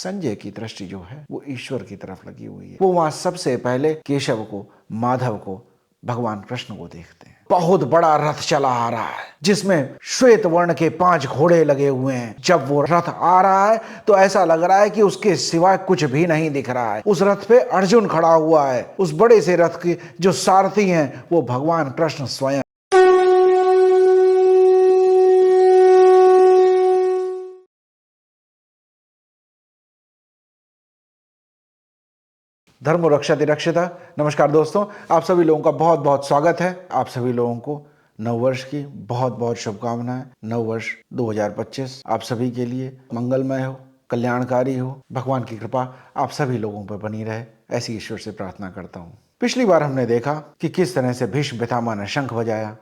संजय की दृष्टि जो है वो ईश्वर की तरफ लगी हुई है। वो वहां सबसे पहले केशव को, माधव को, भगवान कृष्ण को देखते हैं। बहुत बड़ा रथ चला आ रहा है जिसमें श्वेत वर्ण के 5 घोड़े लगे हुए हैं। जब वो रथ आ रहा है तो ऐसा लग रहा है कि उसके सिवाय कुछ भी नहीं दिख रहा है। उस रथ पे अर्जुन खड़ा हुआ है। उस बड़े से रथ के जो सारथी हैं वो भगवान कृष्ण स्वयं। धर्म रक्षति रक्षिता। नमस्कार दोस्तों, आप सभी लोगों का बहुत बहुत स्वागत है। आप सभी लोगों को नववर्ष की बहुत बहुत शुभकामनाएं। नववर्ष 2025 आप सभी के लिए मंगलमय हो, कल्याणकारी हो। भगवान की कृपा आप सभी लोगों पर बनी रहे, ऐसी ईश्वर से प्रार्थना करता हूँ। पिछली बार हमने देखा कि किस तरह से भीष्म पितामह ने शंख बजाया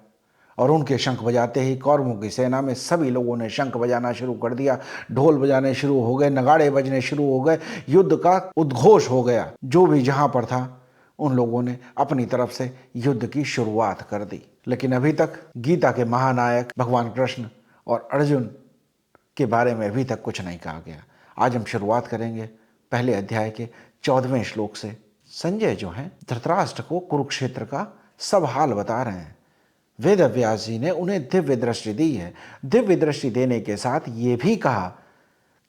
और उनके शंख बजाते ही कौरवों की सेना में सभी लोगों ने शंख बजाना शुरू कर दिया। ढोल बजाने शुरू हो गए, नगाड़े बजने शुरू हो गए, युद्ध का उद्घोष हो गया। जो भी जहां पर था उन लोगों ने अपनी तरफ से युद्ध की शुरुआत कर दी। लेकिन अभी तक गीता के महानायक भगवान कृष्ण और अर्जुन के बारे में अभी तक कुछ नहीं कहा गया। आज हम शुरुआत करेंगे पहले अध्याय के 14वें श्लोक से। संजय जो है धृतराष्ट्र को कुरुक्षेत्र का सब हाल बता रहे हैं। वेद व्यास जी ने उन्हें दिव्य दृष्टि दी है। दिव्य दृष्टि देने के साथ ये भी कहा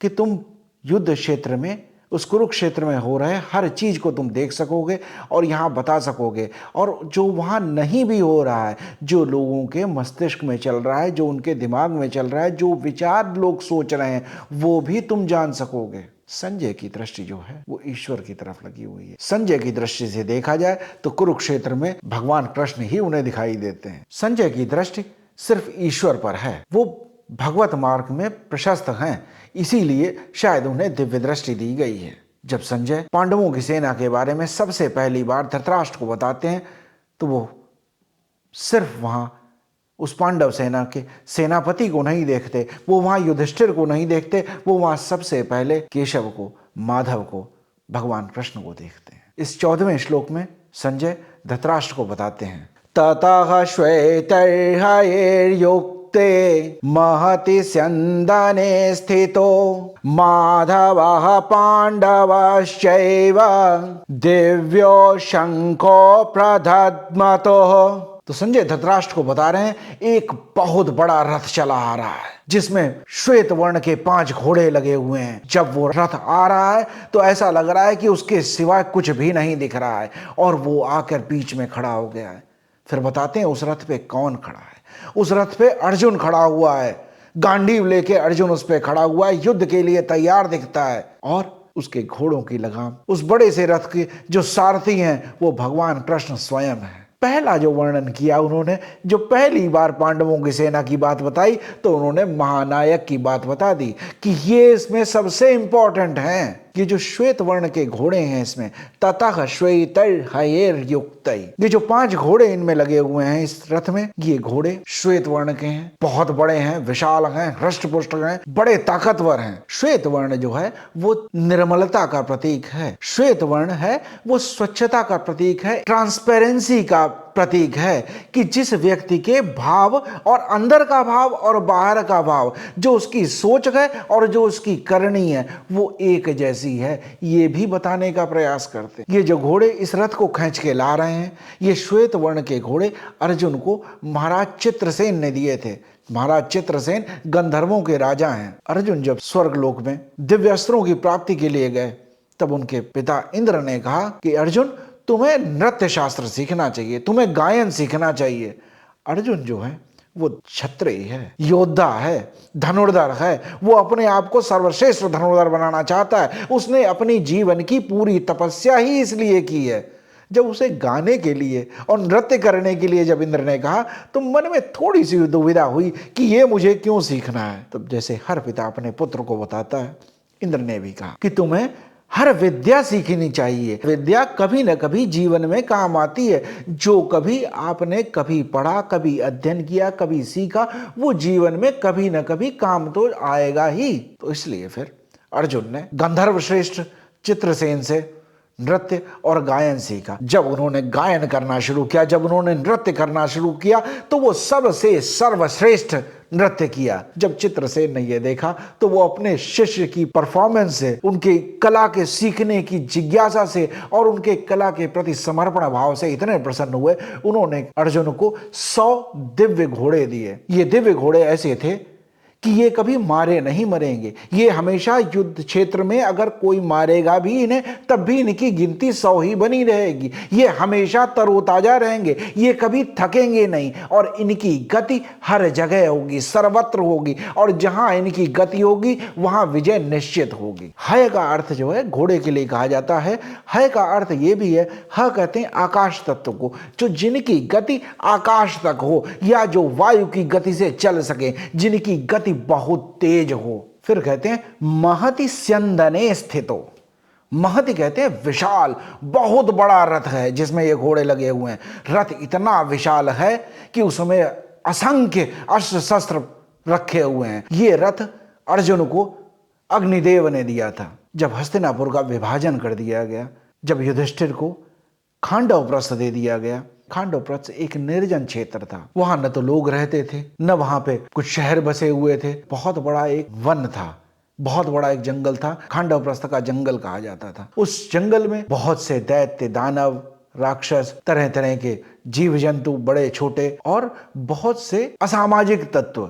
कि तुम युद्ध क्षेत्र में, उस कुरुक्षेत्र में हो रहे हर चीज को तुम देख सकोगे और यहां बता सकोगे। और जो वहां नहीं भी हो रहा है, जो लोगों के मस्तिष्क में चल रहा है, जो उनके दिमाग में चल रहा है, जो विचार लोग सोच रहे हैं, वो भी तुम जान सकोगे। संजय की दृष्टि जो है वो ईश्वर की तरफ लगी हुई है। संजय की दृष्टि से देखा जाए तो कुरुक्षेत्र में भगवान कृष्ण ही उन्हें दिखाई देते हैं। संजय की दृष्टि सिर्फ ईश्वर पर है। वो भगवत मार्ग में प्रशस्त हैं, इसीलिए शायद उन्हें दिव्य दृष्टि दी गई है। जब संजय पांडवों की सेना के बारे में सबसे पहली बार धृतराष्ट्र को बताते हैं तो वो सिर्फ वहां उस पांडव सेना के सेनापति को नहीं देखते, वो वहां युधिष्ठिर को नहीं देखते, वो वहां सबसे पहले केशव को, माधव को, भगवान कृष्ण को देखते हैं। इस 14वें श्लोक में संजय धृतराष्ट्र को बताते हैं, ततः श्वेतैर्हयैर्युक्ते महति स्यन्दने स्थितो माधवः पाण्डवश्चैव दिव्यो शंखो प्रदध्मतः। तो संजय धृतराष्ट्र को बता रहे हैं एक बहुत बड़ा रथ चला आ रहा है जिसमें श्वेत वर्ण के 5 घोड़े लगे हुए हैं। जब वो रथ आ रहा है तो ऐसा लग रहा है कि उसके सिवाय कुछ भी नहीं दिख रहा है और वो आकर बीच में खड़ा हो गया है। फिर बताते हैं उस रथ पे कौन खड़ा है। उस रथ पे अर्जुन खड़ा हुआ है। गांडीव लेके अर्जुन उस पे खड़ा हुआ है, युद्ध के लिए तैयार दिखता है। और उसके घोड़ों की लगाम, उस बड़े से रथ के जो सारथी हैं वो भगवान कृष्ण स्वयं है। पहला जो वर्णन किया उन्होंने, जो पहली बार पांडवों की सेना की बात बताई तो उन्होंने महानायक की बात बता दी कि ये इसमें सबसे इंपॉर्टेंट हैं। ये जो श्वेत वर्ण के घोड़े हैं इसमें, ततः श्वेतैर्हयैर्युक्तै, ये जो 5 घोड़े इनमें लगे हुए हैं इस रथ में, ये घोड़े श्वेत वर्ण के हैं, बहुत बड़े हैं, विशाल हैं, हृष्टपुष्ट हैं, बड़े ताकतवर हैं। श्वेत वर्ण जो है वो निर्मलता का प्रतीक है। श्वेत वर्ण है वो स्वच्छता का प्रतीक है, ट्रांसपेरेंसी का प्रतीक है कि जिस व्यक्ति के भाव और अंदर का भाव और बाहर का भाव, जो उसकी सोच है और जो उसकी करनी है, वो एक जैसी है, ये भी बताने का प्रयास करते। ये जो घोड़े इस रथ को खींच के ला रहे हैं, ये श्वेत वर्ण के घोड़े अर्जुन को महाराज चित्रसेन ने दिए थे। महाराज चित्रसेन गंधर्वों के राजा हैं। अर्जुन जब स्वर्गलोक में दिव्यास्त्रों की प्राप्ति के लिए गए तब उनके पिता इंद्र ने कहा कि अर्जुन, तुम्हें नृत्य शास्त्र सीखना चाहिए, तुम्हें गायन सीखना चाहिए। अर्जुन जो है वो क्षत्रिय है, योद्धा है, धनुर्धर है, वो अपने आप को सर्वश्रेष्ठ धनुर्धर बनाना चाहता है। उसने अपनी जीवन की पूरी तपस्या ही इसलिए की है। जब उसे गाने के लिए और नृत्य करने के लिए जब इंद्र ने कहा तो मन में थोड़ी सी दुविधा हुई कि ये मुझे क्यों सीखना है। तब जैसे हर पिता अपने पुत्र को बताता है, इंद्र ने भी कहा कि तुम्हें हर विद्या सीखनी चाहिए। विद्या कभी न कभी जीवन में काम आती है। जो कभी आपने कभी पढ़ा, कभी अध्ययन किया, कभी सीखा, वो जीवन में कभी न कभी काम तो आएगा ही। तो इसलिए फिर अर्जुन ने गंधर्व श्रेष्ठ चित्रसेन से नृत्य और गायन सीखा। जब उन्होंने गायन करना शुरू किया, जब उन्होंने नृत्य करना शुरू किया, तो वो सबसे सर्वश्रेष्ठ नृत्य किया। जब चित्रसेन ने यह देखा तो वो अपने शिष्य की परफॉर्मेंस से, उनके कला के सीखने की जिज्ञासा से और उनके कला के प्रति समर्पण भाव से इतने प्रसन्न हुए, उन्होंने अर्जुन को 100 दिव्य घोड़े दिए। ये दिव्य घोड़े ऐसे थे कि ये कभी मारे नहीं मरेंगे। ये हमेशा युद्ध क्षेत्र में अगर कोई मारेगा भी इन्हें, तब भी इनकी गिनती 100 ही बनी रहेगी। ये हमेशा तरोताजा रहेंगे, ये कभी थकेंगे नहीं और इनकी गति हर जगह होगी, सर्वत्र होगी, और जहां इनकी गति होगी वहां विजय निश्चित होगी। हय का अर्थ जो है घोड़े के लिए कहा जाता है। हय का अर्थ ये भी है, ह कहते हैं आकाश तत्व को, जो जिनकी गति आकाश तक हो या जो वायु की गति से चल सके, जिनकी गति बहुत तेज हो। फिर कहते हैं महति स्यंदने स्थितो। महति कहते हैं विशाल, बहुत बड़ा रथ है जिसमें ये घोड़े लगे हुए हैं। रथ इतना विशाल है कि उसमें असंख्य अस्त्र शस्त्र रखे हुए हैं। ये रथ अर्जुन को अग्निदेव ने दिया था। जब हस्तिनापुर का विभाजन कर दिया गया, जब युधिष्ठिर को खांडव प्रस्थ दे दिया गया, खांडव प्रस्थ एक निर्जन क्षेत्र था। वहां न तो लोग रहते थे, न वहां पे कुछ शहर बसे हुए थे। बहुत बड़ा एक वन था, बहुत बड़ा एक जंगल था। खांडव प्रस्थ का जंगल कहा जाता था। उस जंगल में बहुत से दैत्य, दानव, राक्षस, तरह तरह के जीव जंतु, बड़े छोटे, और बहुत से असामाजिक तत्व,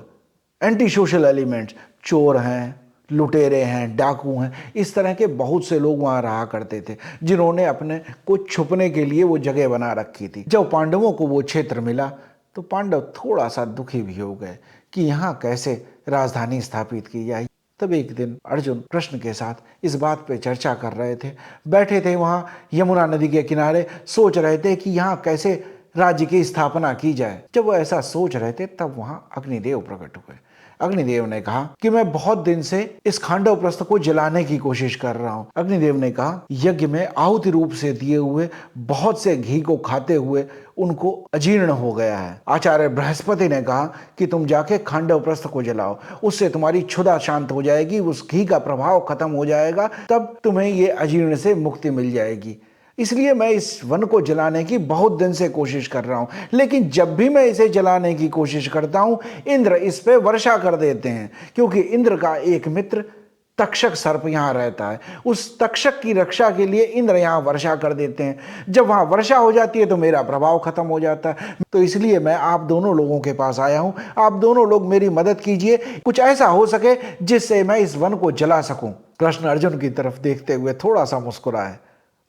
एंटी सोशल एलिमेंट्स, चोर हैं, लुटेरे हैं, डाकू हैं, इस तरह के बहुत से लोग वहां रहा करते थे, जिन्होंने अपने को छुपने के लिए वो जगह बना रखी थी। जब पांडवों को वो क्षेत्र मिला तो पांडव थोड़ा सा दुखी भी हो गए कि यहाँ कैसे राजधानी स्थापित की जाए। तब एक दिन अर्जुन कृष्ण के साथ इस बात पे चर्चा कर रहे थे। बैठे थे वहाँ यमुना नदी के किनारे, सोच रहे थे कि यहाँ कैसे राज्य की स्थापना की जाए। जब वो ऐसा सोच रहे थे तब वहाँ अग्निदेव प्रकट हुए। अग्निदेव ने कहा कि मैं बहुत दिन से इस खांडव प्रस्थ को जलाने की कोशिश कर रहा हूं। अग्निदेव ने कहा यज्ञ में आहुति रूप से दिए हुए बहुत से घी को खाते हुए उनको अजीर्ण हो गया है। आचार्य बृहस्पति ने कहा कि तुम जाके खांडव प्रस्थ को जलाओ, उससे तुम्हारी क्षुधा शांत हो जाएगी, उस घी का प्रभाव खत्म हो जाएगा, तब तुम्हें ये अजीर्ण से मुक्ति मिल जाएगी। इसलिए मैं इस वन को जलाने की बहुत दिन से कोशिश कर रहा हूं, लेकिन जब भी मैं इसे जलाने की कोशिश करता हूं, इंद्र इस पे वर्षा कर देते हैं, क्योंकि इंद्र का एक मित्र तक्षक सर्प यहां रहता है। उस तक्षक की रक्षा के लिए इंद्र यहां वर्षा कर देते हैं। जब वहां वर्षा हो जाती है तो मेरा प्रभाव खत्म हो जाता है। तो इसलिए मैं आप दोनों लोगों के पास आया हूं। आप दोनों लोग मेरी मदद कीजिए, कुछ ऐसा हो सके जिससे मैं इस वन को जला सकूं। कृष्ण अर्जुन की तरफ देखते हुए थोड़ा सा मुस्कुराए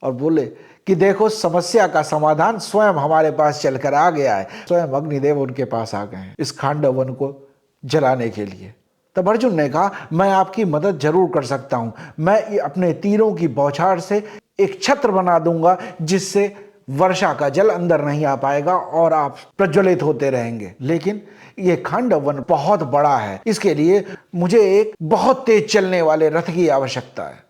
और बोले कि देखो, समस्या का समाधान स्वयं हमारे पास चलकर आ गया है। स्वयं अग्निदेव उनके पास आ गए हैं इस खांडव वन को जलाने के लिए। तब अर्जुन ने कहा मैं आपकी मदद जरूर कर सकता हूं। मैं अपने तीरों की बौछार से एक छत्र बना दूंगा जिससे वर्षा का जल अंदर नहीं आ पाएगा और आप प्रज्वलित होते रहेंगे। लेकिन ये खांडव वन बहुत बड़ा है, इसके लिए मुझे एक बहुत तेज चलने वाले रथ की आवश्यकता है।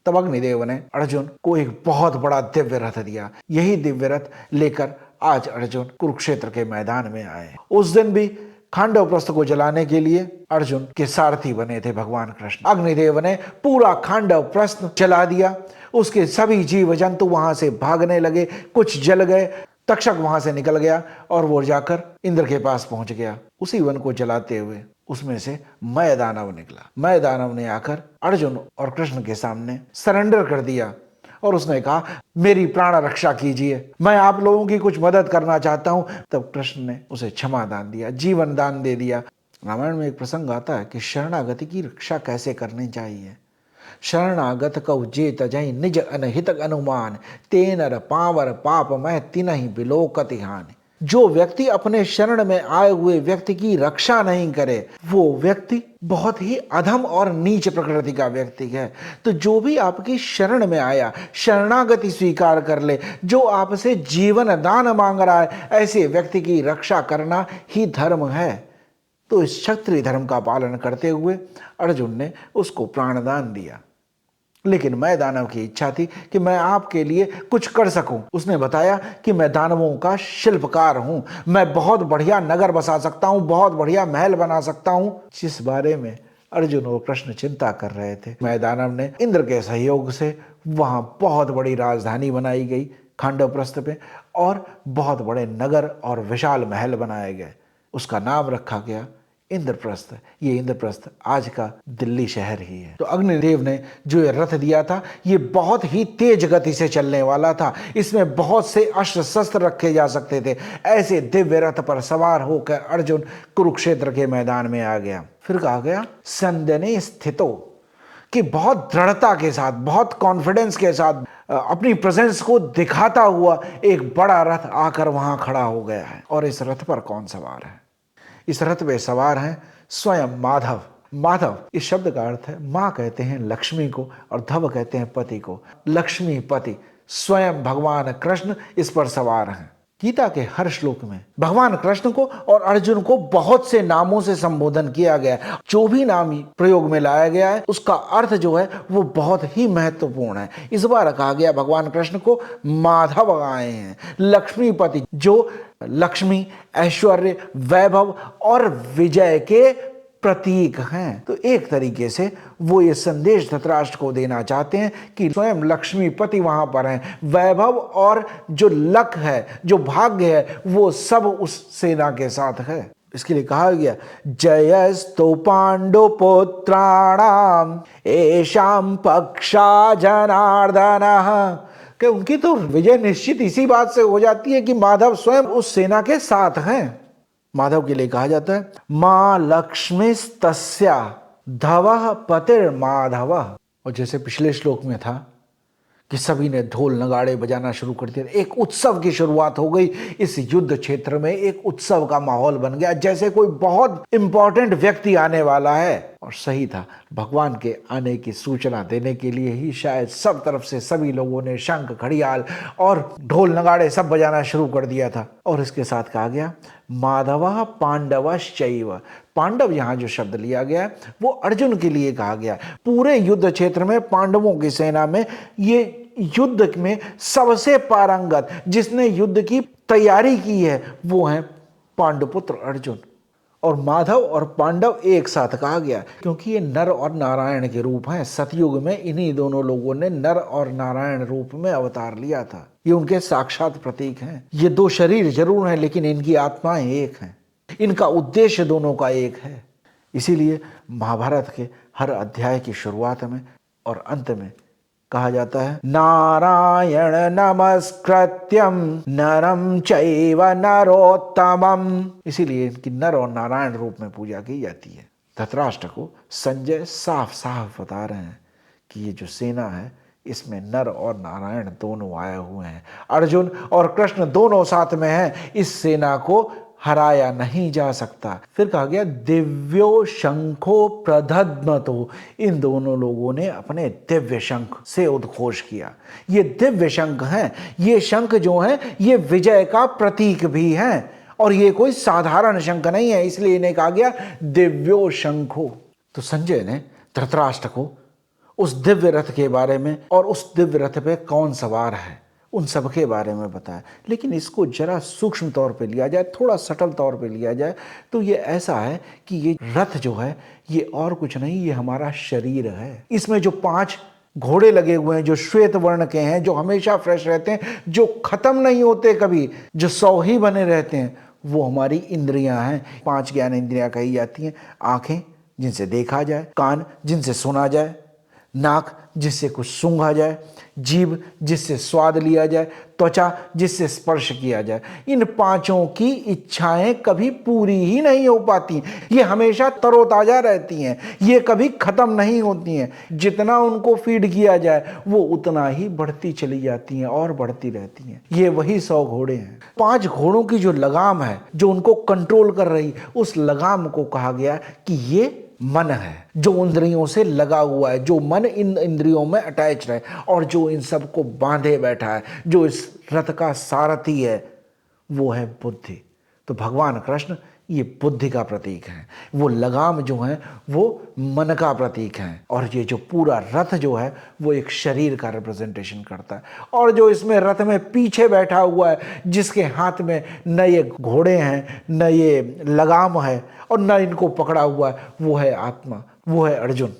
तब अग्निदेव ने अर्जुन को एक बहुत बड़ा दिव्य रथ दिया। यही दिव्य रथ लेकर आज अर्जुन कुरुक्षेत्र के मैदान में आए। उस दिन भी खांडव प्रस्थ को जलाने के लिए अर्जुन के सारथी बने थे भगवान कृष्ण। अग्निदेव ने पूरा खांडव प्रस्थ जला दिया। उसके सभी जीव जंतु वहां से भागने लगे, कुछ जल गए। तक्षक वहां से निकल गया और वो जाकर इंद्र के पास पहुंच गया। उसी वन को जलाते हुए उसमें से मय दानव निकला। मय दानव ने आकर अर्जुन और कृष्ण के सामने सरेंडर कर दिया और उसने कहा मेरी प्राण रक्षा कीजिए, मैं आप लोगों की कुछ मदद करना चाहता हूं। तब कृष्ण ने उसे क्षमा दान दिया, जीवन दान दे दिया। रामायण में एक प्रसंग आता है कि शरणागति की रक्षा कैसे करनी चाहिए। शरणागत कौ जे तजहि निज अनहित अनुमान, तेनर पावर पाप मह तिनहि बिलोकति हानि। जो व्यक्ति अपने शरण में आए हुए व्यक्ति की रक्षा नहीं करे, वो व्यक्ति बहुत ही अधम और नीच प्रकृति का व्यक्ति है। तो जो भी आपकी शरण में आया, शरणागति स्वीकार कर ले, जो आपसे जीवन दान मांग रहा है, ऐसे व्यक्ति की रक्षा करना ही धर्म है। तो इस क्षत्रिय धर्म का पालन करते हुए अर्जुन ने उसको प्राणदान दिया। लेकिन मैं दानव की इच्छा थी कि मैं आपके लिए कुछ कर सकूं। उसने बताया कि मैं दानवों का शिल्पकार हूं, मैं बहुत बढ़िया नगर बसा सकता हूं, बहुत बढ़िया महल बना सकता हूं, जिस बारे में अर्जुन और कृष्ण चिंता कर रहे थे। मैं दानव ने इंद्र के सहयोग से वहाँ बहुत बड़ी राजधानी बनाई गई खांडवप्रस्थ पे, और बहुत बड़े नगर और विशाल महल बनाए गए। उसका नाम रखा गया इंद्रप्रस्थ। ये इंद्रप्रस्थ आज का दिल्ली शहर ही है। तो अग्निदेव ने जो ये रथ दिया था, ये बहुत ही तेज गति से चलने वाला था। इसमें बहुत से अस्त्र शस्त्र रखे जा सकते थे। ऐसे दिव्य रथ पर सवार होकर अर्जुन कुरुक्षेत्र के मैदान में आ गया। फिर कहा गया संदने स्थितो, कि बहुत दृढ़ता के साथ, बहुत कॉन्फिडेंस के साथ अपनी प्रेजेंस को दिखाता हुआ एक बड़ा रथ आकर वहां खड़ा हो गया है। और इस रथ पर कौन सवार है? इस रथ पे सवार हैं स्वयं माधव। माधव इस शब्द का अर्थ है, माँ कहते हैं लक्ष्मी को और धव कहते हैं पति को। लक्ष्मी पति स्वयं भगवान कृष्ण इस पर सवार हैं। गीता के हर श्लोक में भगवान कृष्ण को और अर्जुन को बहुत से नामों से संबोधन किया गया। जो भी नाम प्रयोग में लाया गया है उसका अर्थ जो है वो बहुत ही महत्वपूर्ण है। इस बार कहा गया भगवान कृष्ण को माधव आए हैं, लक्ष्मीपति, जो लक्ष्मी, ऐश्वर्य, वैभव और विजय के प्रतीक हैं। तो एक तरीके से वो ये संदेश धृतराष्ट्र को देना चाहते हैं कि स्वयं लक्ष्मीपति वहां पर हैं, वैभव और जो लक है, जो भाग्य है, वो सब उस सेना के साथ है। इसके लिए कहा गया जयस्तु पांडुपुत्राणाम एषाम पक्षा जनार्दनः, कि उनकी तो विजय निश्चित इसी बात से हो जाती है कि माधव स्वयं उस सेना के साथ हैं। माधव के लिए कहा जाता है मां लक्ष्मीस्तस्या धवः पतिर्माधव। और जैसे पिछले श्लोक में था कि सभी ने ढोल नगाड़े बजाना शुरू कर दिया, एक उत्सव की शुरुआत हो गई। इस युद्ध क्षेत्र में एक उत्सव का माहौल बन गया, जैसे कोई बहुत इंपॉर्टेंट व्यक्ति आने वाला है। और सही था, भगवान के आने की सूचना देने के लिए ही शायद सब तरफ से सभी लोगों ने शंख, घड़ियाल और ढोल नगाड़े सब बजाना शुरू कर दिया था। और इसके साथ कहा गया माधवः पांडवश्चैव। पांडव यहाँ जो शब्द लिया गया वो अर्जुन के लिए कहा गया। पूरे युद्ध क्षेत्र में पांडवों की सेना में ये युद्ध में सबसे पारंगत, जिसने युद्ध की तैयारी की है, वो है पांडुपुत्र अर्जुन। और माधव और पांडव एक साथ कहा गया क्योंकि ये नर और नारायण के रूप हैं। सतयुग में इन्हीं दोनों लोगों ने नर और नारायण रूप में अवतार लिया था। ये उनके साक्षात प्रतीक हैं। ये दो शरीर जरूर हैं लेकिन इनकी आत्माएं एक हैं। इनका उद्देश्य दोनों का एक है। इसीलिए महाभारत के हर अध्याय की शुरुआत में और अंत में कहा जाता है नारायण नमस्कृत्यम नरम चैव नरोत्तमम। इसीलिए इनकी नर और नारायण रूप में पूजा की जाती है। धृतराष्ट्र को संजय साफ साफ बता रहे हैं कि ये जो सेना है इसमें नर और नारायण दोनों आए हुए हैं। अर्जुन और कृष्ण दोनों साथ में हैं। इस सेना को हराया नहीं जा सकता। फिर कहा गया दिव्यो शंखो प्रदध्मतो। इन दोनों लोगों ने अपने दिव्य शंख से उद्घोष किया। ये दिव्य शंख हैं। ये शंख जो हैं ये विजय का प्रतीक भी हैं और ये कोई साधारण शंख नहीं है, इसलिए इन्हें कहा गया दिव्यो शंखो। तो संजय ने धृतराष्ट्र को उस दिव्य रथ के बारे में और उस दिव्य रथ पे कौन सवार है उन सब के बारे में बताया। लेकिन इसको जरा सूक्ष्म तौर पे लिया जाए, थोड़ा सटल तौर पे लिया जाए तो ये ऐसा है कि ये रथ जो है ये और कुछ नहीं, ये हमारा शरीर है। इसमें जो 5 घोड़े लगे हुए हैं जो श्वेत वर्ण के हैं, जो हमेशा फ्रेश रहते हैं, जो खत्म नहीं होते कभी, जो 100 ही बने रहते हैं, वो हमारी इंद्रियां हैं। 5 ज्ञान इंद्रियां कही जाती हैं। आंखें जिनसे देखा जाए, कान जिनसे सुना जाए, नाक जिससे कुछ सूंघा जाए, जीभ जिससे स्वाद लिया जाए, त्वचा जिससे स्पर्श किया जाए। इन 5 की इच्छाएं कभी पूरी ही नहीं हो पाती। ये हमेशा तरोताजा रहती हैं, ये कभी खत्म नहीं होती हैं। जितना उनको फीड किया जाए वो उतना ही बढ़ती चली जाती हैं और बढ़ती रहती हैं। ये वही 100 घोड़े हैं। 5 घोड़ों की जो लगाम है जो उनको कंट्रोल कर रही, उस लगाम को कहा गया कि ये मन है, जो इंद्रियों से लगा हुआ है, जो मन इन इंद्रियों में अटैच रहे और जो इन सब को बांधे बैठा है, जो इस रथ का सारथी है, वो है बुद्धि। तो भगवान कृष्ण ये बुद्धि का प्रतीक है। वो लगाम जो है वो मन का प्रतीक है। और ये जो पूरा रथ जो है वो एक शरीर का रिप्रेजेंटेशन करता है। और जो इसमें रथ में पीछे बैठा हुआ है, जिसके हाथ में न ये घोड़े हैं, न ये लगाम है और न इनको पकड़ा हुआ है, वो है आत्मा, वो है अर्जुन।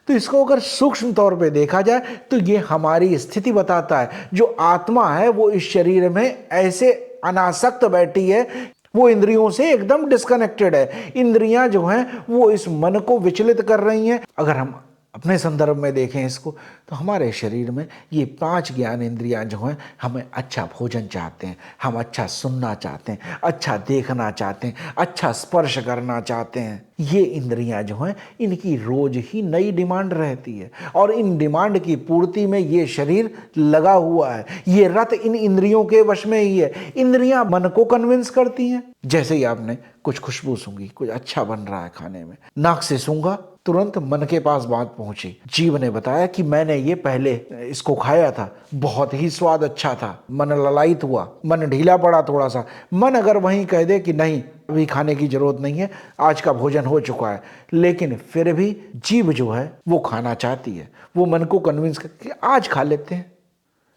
तो इसको अगर सूक्ष्म तौर पे देखा जाए तो ये हमारी स्थिति बताता है। जो आत्मा है वो इस शरीर में ऐसे अनासक्त बैठी है, वो इंद्रियों से एकदम डिस्कनेक्टेड है। इंद्रियां जो हैं वो इस मन को विचलित कर रही हैं। अगर हम अपने संदर्भ में देखें इसको, तो हमारे शरीर में ये 5 ज्ञान इंद्रियां जो हैं, हमें अच्छा भोजन चाहते हैं, हम अच्छा सुनना चाहते हैं, अच्छा देखना चाहते हैं, अच्छा स्पर्श करना चाहते हैं। ये इंद्रियां जो हैं इनकी रोज ही नई डिमांड रहती है और इन डिमांड की पूर्ति में ये शरीर लगा हुआ है। ये रथ इन इंद्रियों के वश में ही है। इंद्रियां मन को कन्विंस करती हैं। जैसे ही आपने कुछ खुशबू सूंघी, कुछ अच्छा बन रहा है खाने में, नाक से सूंघा, तुरंत मन के पास बात पहुंची। जीव ने बताया कि मैंने ये पहले इसको खाया था, बहुत ही स्वाद अच्छा था। मन ललायित हुआ, मन ढीला पड़ा थोड़ा सा। मन अगर वहीं कह दे कि नहीं अभी खाने की जरूरत नहीं है, आज का भोजन हो चुका है, लेकिन फिर भी जीव जो है वो खाना चाहती है। वो मन को कन्विंस करके आज खा लेते हैं।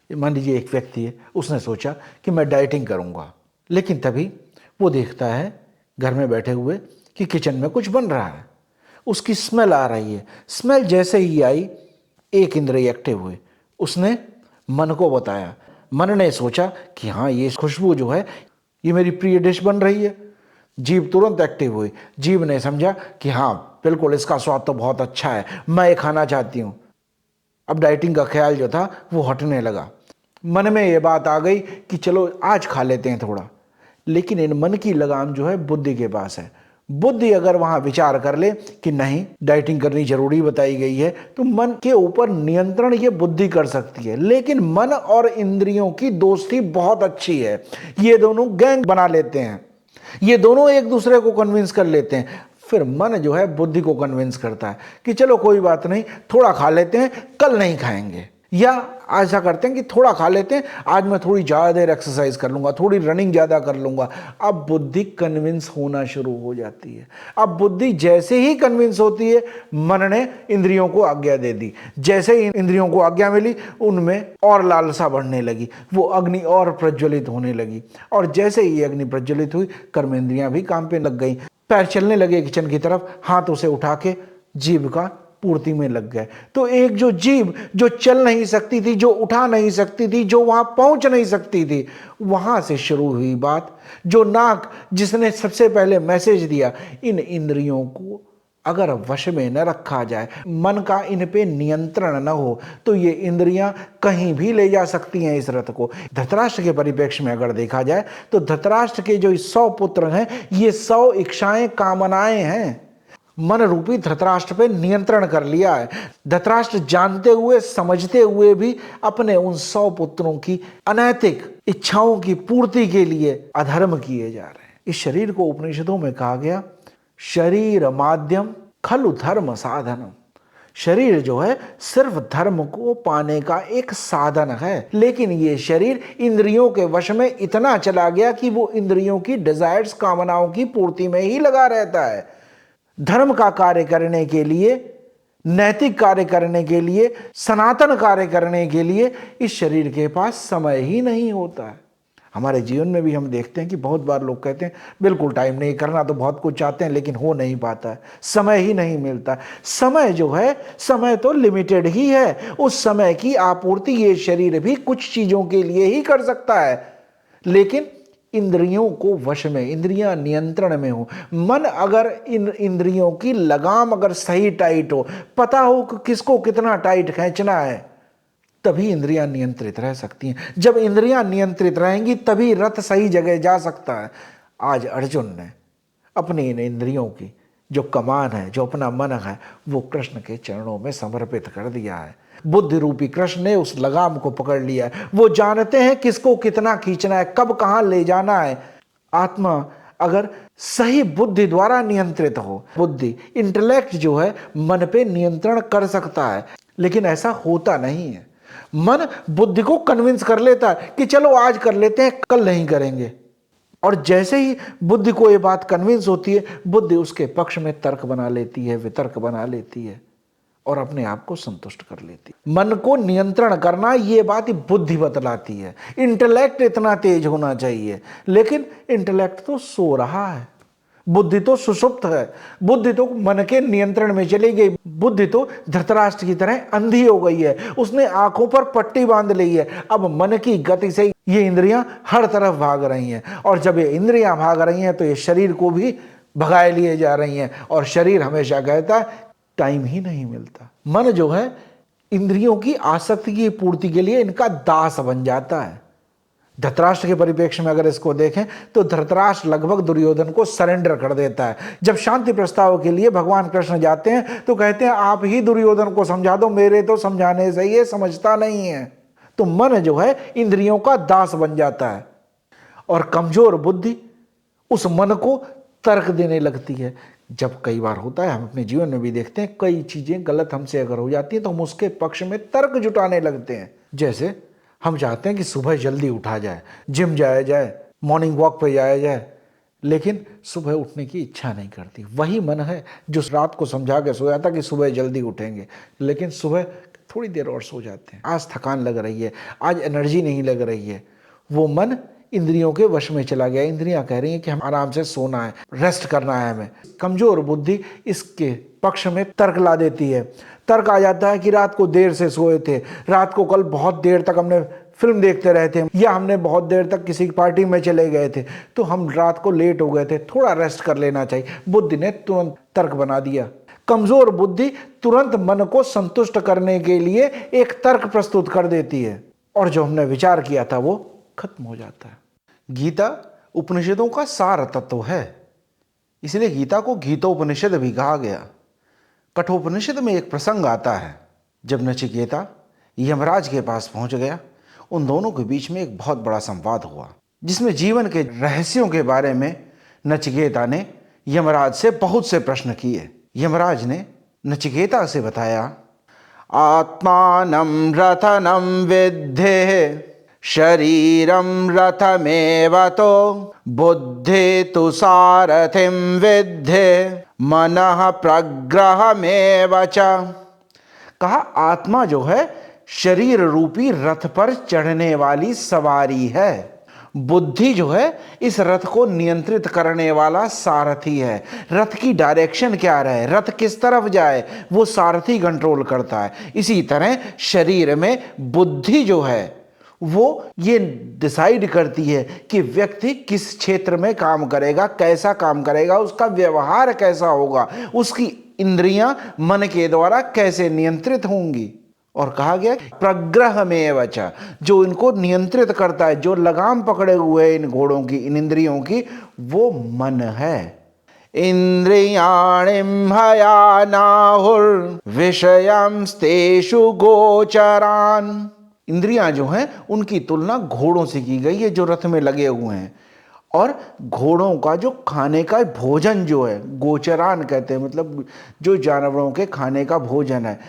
मान लीजिए एक व्यक्ति है, उसने सोचा कि मैं डाइटिंग करूंगा, लेकिन तभी वो देखता है घर में बैठे हुए कि किचन में कुछ बन रहा है, उसकी स्मेल आ रही है। स्मेल जैसे ही आई, एक इंद्रिय एक्टिव हुई, उसने मन को बताया। मन ने सोचा कि हाँ ये खुशबू जो है ये मेरी प्रिय डिश बन रही है। जीभ तुरंत एक्टिव हुई। जीभ ने समझा कि हाँ बिल्कुल इसका स्वाद तो बहुत अच्छा है, मैं ये खाना चाहती हूँ। अब डाइटिंग का ख्याल जो था वो हटने लगा। मन में ये बात आ गई कि चलो आज खा लेते हैं थोड़ा, लेकिन इन मन की लगाम जो है बुद्धि के पास है। बुद्धि अगर वहां विचार कर ले कि नहीं डाइटिंग करनी जरूरी बताई गई है, तो मन के ऊपर नियंत्रण ये बुद्धि कर सकती है। लेकिन मन और इंद्रियों की दोस्ती बहुत अच्छी है। ये दोनों गैंग बना लेते हैं, ये दोनों एक दूसरे को कन्विंस कर लेते हैं। फिर मन जो है बुद्धि को कन्विंस करता है कि चलो कोई बात नहीं, थोड़ा खा लेते हैं, कल नहीं खाएंगे। या ऐसा करते हैं कि थोड़ा खा लेते हैं, आज मैं थोड़ी ज़्यादा देर एक्सरसाइज कर लूँगा, थोड़ी रनिंग ज़्यादा कर लूँगा। अब बुद्धि कन्विंस होना शुरू हो जाती है। अब बुद्धि जैसे ही कन्विंस होती है, मन ने इंद्रियों को आज्ञा दे दी। जैसे ही इंद्रियों को आज्ञा मिली, उनमें और लालसा बढ़ने लगी, वो अग्नि और प्रज्वलित होने लगी। और जैसे ही अग्नि प्रज्वलित हुई, कर्मेंद्रियां भी काम पे लग गई। पैर चलने लगे किचन की तरफ, हाथ उसे उठा के जीभ का पूर्ति में लग गए। तो एक जो जीभ जो चल नहीं सकती थी, जो उठा नहीं सकती थी, जो वहां पहुंच नहीं सकती थी, वहां से शुरू हुई बात। जो नाक जिसने सबसे पहले मैसेज दिया, इन इंद्रियों को अगर वश में न रखा जाए, मन का इन पे नियंत्रण न हो, तो ये इंद्रियां कहीं भी ले जा सकती हैं इस रथ को। धृतराष्ट्र के परिप्रेक्ष्य में अगर देखा जाए तो धृतराष्ट्र के जो 100 पुत्र हैं, ये 100 इच्छाएं कामनाएं हैं। मन रूपी धृतराष्ट्र पे नियंत्रण कर लिया है। धृतराष्ट्र जानते हुए समझते हुए भी अपने उन 100 पुत्रों की अनैतिक इच्छाओं की पूर्ति के लिए अधर्म किए जा रहे हैं। इस शरीर को उपनिषदों में कहा गया शरीर माध्यम खलु धर्म साधनम। शरीर जो है सिर्फ धर्म को पाने का एक साधन है, लेकिन ये शरीर इंद्रियों के वश में इतना चला गया कि वो इंद्रियों की डिजायर्स, कामनाओं की पूर्ति में ही लगा रहता है। धर्म का कार्य करने के लिए, नैतिक कार्य करने के लिए, सनातन कार्य करने के लिए इस शरीर के पास समय ही नहीं होता है। हमारे जीवन में भी हम देखते हैं कि बहुत बार लोग कहते हैं बिल्कुल टाइम नहीं, करना तो बहुत कुछ चाहते हैं लेकिन हो नहीं पाता है, समय ही नहीं मिलता। समय जो है, समय तो लिमिटेड ही है। उस समय की आपूर्ति ये शरीर भी कुछ चीजों के लिए ही कर सकता है, लेकिन इंद्रियों को वश में, इंद्रियां नियंत्रण में हो। मन अगर इन इंद्रियों की लगाम अगर सही टाइट हो, पता हो कि किसको कितना टाइट खींचना है, तभी इंद्रियां नियंत्रित रह सकती हैं। जब इंद्रियां नियंत्रित रहेंगी तभी रथ सही जगह जा सकता है। आज अर्जुन ने अपनी इन इंद्रियों की जो कमान है, जो अपना मन है, वो कृष्ण के चरणों में समर्पित कर दिया है। बुद्धि रूपी कृष्ण ने उस लगाम को पकड़ लिया है। वो जानते हैं किसको कितना खींचना है, कब कहां ले जाना है। आत्मा अगर सही बुद्धि द्वारा नियंत्रित हो, बुद्धि इंटेलेक्ट जो है मन पे नियंत्रण कर सकता है, लेकिन ऐसा होता नहीं है। मन बुद्धि को कन्विंस कर लेता है कि चलो आज कर लेते हैं, कल नहीं करेंगे। और जैसे ही बुद्धि को ये बात कन्विंस होती है, बुद्धि उसके पक्ष में तर्क बना लेती है, वितर्क बना लेती है और अपने आप को संतुष्ट कर लेती है। मन को नियंत्रण करना, ये बात बुद्धि बतलाती है। इंटेलेक्ट इतना तेज होना चाहिए, लेकिन इंटेलेक्ट तो सो रहा है। बुद्धि तो सुषुप्त है, बुद्धि तो मन के नियंत्रण में चली गई, बुद्धि तो धृतराष्ट्र की तरह अंधी हो गई है, उसने आंखों पर पट्टी बांध ली है। अब मन की गति से ये इंद्रियां हर तरफ भाग रही हैं, और जब ये इंद्रियां भाग रही हैं तो ये शरीर को भी भगाए लिए जा रही हैं, और शरीर हमेशा कहता है टाइम ही नहीं मिलता। मन जो है इंद्रियों की आसक्ति की पूर्ति के लिए इनका दास बन जाता है। धृतराष्ट्र के परिप्रेक्ष्य में अगर इसको देखें तो धृतराष्ट्र लगभग दुर्योधन को सरेंडर कर देता है। जब शांति प्रस्ताव के लिए भगवान कृष्ण जाते हैं तो कहते हैं आप ही दुर्योधन को समझा दो, मेरे तो समझाने से ये समझता नहीं है। तो मन जो है इंद्रियों का दास बन जाता है, और कमजोर बुद्धि उस मन को तर्क देने लगती है। जब कई बार होता है, हम अपने जीवन में भी देखते हैं, कई चीजें गलत हमसे अगर हो जाती है तो हम उसके पक्ष में तर्क जुटाने लगते हैं। जैसे हम चाहते हैं कि सुबह जल्दी उठा जाए, जिम जाया जाए, मॉर्निंग वॉक पे जाया जाए, लेकिन सुबह उठने की इच्छा नहीं करती। वही मन है जो रात को समझा के सोया था कि सुबह जल्दी उठेंगे, लेकिन सुबह थोड़ी देर और सो जाते हैं। आज थकान लग रही है, आज एनर्जी नहीं लग रही है, वो मन इंद्रियों के वश में चला गया। इंद्रियां कह रही हैं कि हम आराम से सोना है, रेस्ट करना है हमें। कमजोर बुद्धि इसके पक्ष में तर्क ला देती है। तर्क आ जाता है कि रात को देर से सोए थे, रात को कल बहुत देर तक हमने फिल्म देखते रहे थे, या हमने बहुत देर तक किसी पार्टी में चले गए थे तो हम रात को लेट हो गए थे, थोड़ा रेस्ट कर लेना चाहिए। बुद्धि ने तुरंत तर्क बना दिया। कमजोर बुद्धि तुरंत मन को संतुष्ट करने के लिए एक तर्क प्रस्तुत कर देती है, और जो हमने विचार किया था वो खत्म हो जाता है। गीता उपनिषदों का सार तत्व है, इसलिए गीता को गीतोपनिषद भी कहा गया। कठोपनिषद में एक प्रसंग आता है, जब नचिकेता यमराज के पास पहुंच गया, उन दोनों के बीच में एक बहुत बड़ा संवाद हुआ, जिसमें जीवन के रहस्यों के बारे में नचिकेता ने यमराज से बहुत से प्रश्न किए। यमराज ने नचिकेता से बताया, आत्मानं रथनं विद्धे शरीरं रथमेव तो बुद्धि तु सारथिं विद्धे मनः प्रग्रहमेव च। कहा आत्मा जो है शरीर रूपी रथ पर चढ़ने वाली सवारी है, बुद्धि जो है इस रथ को नियंत्रित करने वाला सारथी है। रथ की डायरेक्शन क्या रहे, रथ किस तरफ जाए, वो सारथी कंट्रोल करता है। इसी तरह शरीर में बुद्धि जो है वो ये डिसाइड करती है कि व्यक्ति किस क्षेत्र में काम करेगा, कैसा काम करेगा, उसका व्यवहार कैसा होगा, उसकी इंद्रियां मन के द्वारा कैसे नियंत्रित होंगी। और कहा गया प्रग्रहमेव च, जो इनको नियंत्रित करता है, जो लगाम पकड़े हुए इन घोड़ों की, इन इंद्रियों की, वो मन है। इंद्रियाणिं हयानाहुर् विषयंस्तेषु गोचरान्। इंद्रियां जो हैं उनकी तुलना घोड़ों से की गई है जो रथ में लगे हुए हैं, और घोड़ों का जो खाने का भोजन जो है, गोचरान कहते हैं, मतलब जो जानवरों के खाने का भोजन है।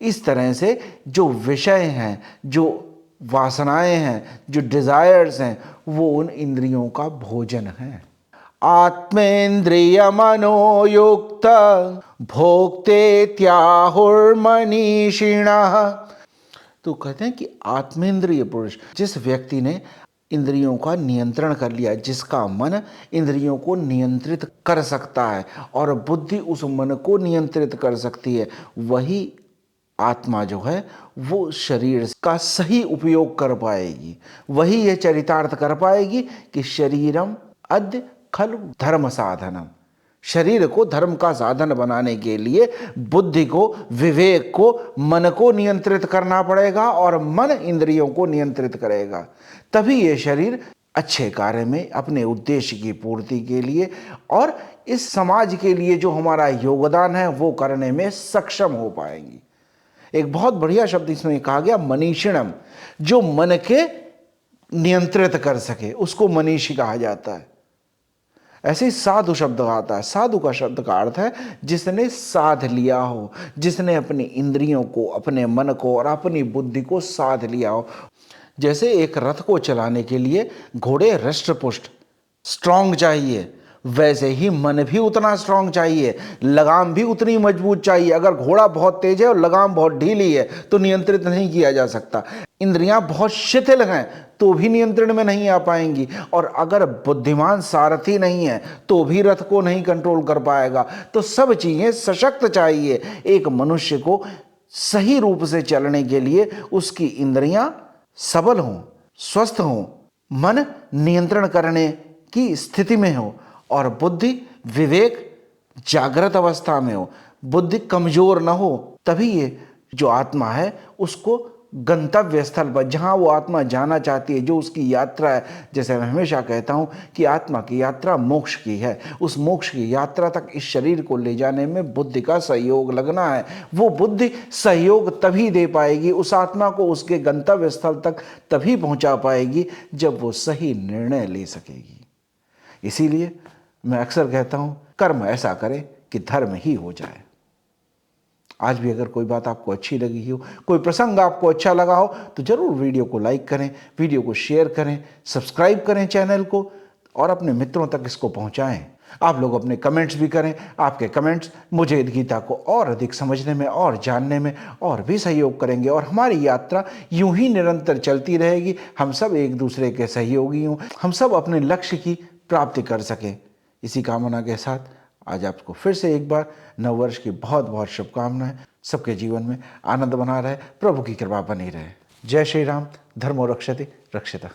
इस तरह से जो विषय हैं, जो वासनाएं हैं, जो डिजायर्स हैं, वो उन इंद्रियों का भोजन है। आत्मेन्द्रिय मनोयुक्त भोक्तेत्याहुर्मनीषिणः। तो कहते हैं कि आत्मेंद्रिय पुरुष, जिस व्यक्ति ने इंद्रियों का नियंत्रण कर लिया, जिसका मन इंद्रियों को नियंत्रित कर सकता है और बुद्धि उस मन को नियंत्रित कर सकती है, वही आत्मा जो है वो शरीर का सही उपयोग कर पाएगी। वही ये चरितार्थ कर पाएगी कि शरीरम अद्य खलु धर्म साधनम। शरीर को धर्म का साधन बनाने के लिए बुद्धि को, विवेक को, मन को नियंत्रित करना पड़ेगा, और मन इंद्रियों को नियंत्रित करेगा। तभी ये शरीर अच्छे कार्य में, अपने उद्देश्य की पूर्ति के लिए और इस समाज के लिए जो हमारा योगदान है वो करने में सक्षम हो पाएंगी। एक बहुत बढ़िया शब्द इसमें कहा गया, मनीषिणम। जो मन के नियंत्रित कर सके उसको मनीषी कहा जाता है। ऐसे ही साधु शब्द आता है। साधु का शब्द का अर्थ है जिसने साध लिया हो, जिसने अपनी इंद्रियों को, अपने मन को और अपनी बुद्धि को साध लिया हो। जैसे एक रथ को चलाने के लिए घोड़े हृष्टपुष्ट स्ट्रांग चाहिए, वैसे ही मन भी उतना स्ट्रांग चाहिए, लगाम भी उतनी मजबूत चाहिए। अगर घोड़ा बहुत तेज है और लगाम बहुत ढीली है तो नियंत्रित नहीं किया जा सकता। इंद्रियां बहुत शिथिल हैं तो भी नियंत्रण में नहीं आ पाएंगी, और अगर बुद्धिमान सारथी नहीं है तो भी रथ को नहीं कंट्रोल कर पाएगा। तो सब चीजें सशक्त चाहिए। एक मनुष्य को सही रूप से चलने के लिए उसकी इंद्रियां सबल हों, स्वस्थ हों, मन नियंत्रण करने की स्थिति में हो, और बुद्धि विवेक जागृत अवस्था में हो, बुद्धि कमजोर न हो। तभी ये जो आत्मा है उसको गंतव्य स्थल पर, जहाँ वो आत्मा जाना चाहती है, जो उसकी यात्रा है, जैसे मैं हमेशा कहता हूँ कि आत्मा की यात्रा मोक्ष की है, उस मोक्ष की यात्रा तक इस शरीर को ले जाने में बुद्धि का सहयोग लगना है। वो बुद्धि सहयोग तभी दे पाएगी, उस आत्मा को उसके गंतव्य स्थल तक तभी पहुँचा पाएगी जब वो सही निर्णय ले सकेगी। इसीलिए मैं अक्सर कहता हूँ, कर्म ऐसा करें कि धर्म ही हो जाए। आज भी अगर कोई बात आपको अच्छी लगी हो, कोई प्रसंग आपको अच्छा लगा हो, तो जरूर वीडियो को लाइक करें, वीडियो को शेयर करें, सब्सक्राइब करें चैनल को, और अपने मित्रों तक इसको पहुंचाएं। आप लोग अपने कमेंट्स भी करें। आपके कमेंट्स मुझे गीता को और अधिक समझने में और जानने में और भी सहयोग करेंगे, और हमारी यात्रा यूं ही निरंतर चलती रहेगी। हम सब एक दूसरे के सहयोगी हों, हम सब अपने लक्ष्य की प्राप्ति कर सकें। इसी कामना के साथ आज आपको फिर से एक बार नववर्ष की बहुत बहुत शुभकामनाएं। सबके जीवन में आनंद बना रहे, प्रभु की कृपा बनी रहे। जय श्री राम। धर्मो रक्षति रक्षिता।